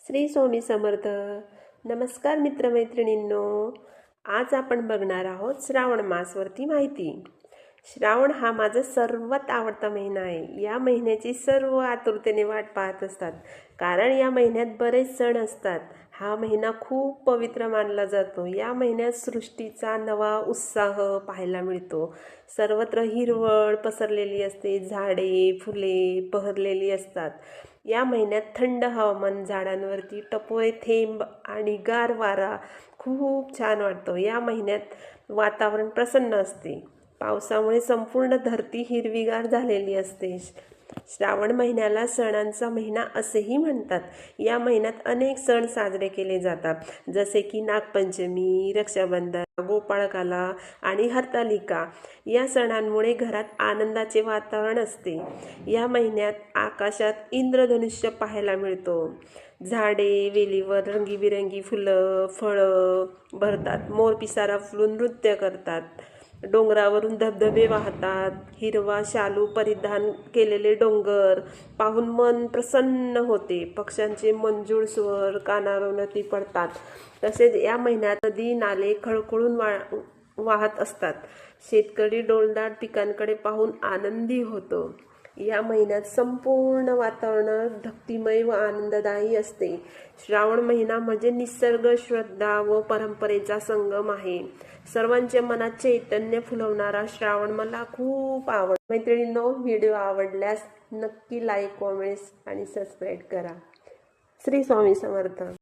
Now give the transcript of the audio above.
श्री स्वामी समर्थ. नमस्कार मित्रमैत्रिणींनो. आज आपण बघणार आहोत श्रावण मासवरती माहिती. श्रावण हा माझा सर्वात आवडता महिना आहे. या महिन्याची सर्व आतुरतेने वाट पाहत असतात, कारण या महिन्यात बरेच सण असतात. हा महिना खूप पवित्र मानला जातो. या महिन्यात सृष्टीचा नवा उत्साह पाहायला मिळतो. सर्वत्र हिरवळ पसरलेली असते, झाडे फुले बहरलेली असतात. या महिन्यात थंड हवामान, झाडांवरती टपोरे थेंब आणि गार वारा खूप छान वाटतो. या महिन्यात वातावरण प्रसन्न असते. पावसामुळे संपूर्ण धरती हिरवीगार झालेली असते. श्रावण महिन्याला सणांचा महिना असेही म्हणतात. या महिन्यात अनेक सण साजरे केले जातात, जसे की नागपंचमी, रक्षाबंधन, गोपाळकाला आणि हरतालिका. या सणांमुळे घरात आनंदाचे वातावरण असते. या महिन्यात आकाशात इंद्रधनुष्य पाहायला मिळतो. झाडे वेलीवर रंगीबिरंगी फुलं फळं भरतात. मोर पिसारा फुलून नृत्य करतात. डोंगरावरून धबधबे वाहतात. हिरवा शालू परिधान केलेले डोंगर पाहून मन प्रसन्न होते. पक्ष्यांचे मंजूळ स्वर कानावरती पडतात. तसेच या महिन्यात नदी नाले खळखळून वाहत असतात. शेतकरी डौलदार पिकांकडे पाहून आनंदी होतो. या महिन्यात संपूर्ण वातावरण भक्तिमय व आनंददायी असते. श्रावण महिना म्हणजे निसर्ग, श्रद्धा व परंपरेचा संगम आहे. सर्वांच्या मनात चैतन्य फुलवणारा श्रावण मला खूप आवडतो. मैत्रिणींनो, व्हिडिओ आवडल्यास नक्की लाईक, कॉमेंट्स आणि सबस्क्राईब करा. श्री स्वामी समर्थ.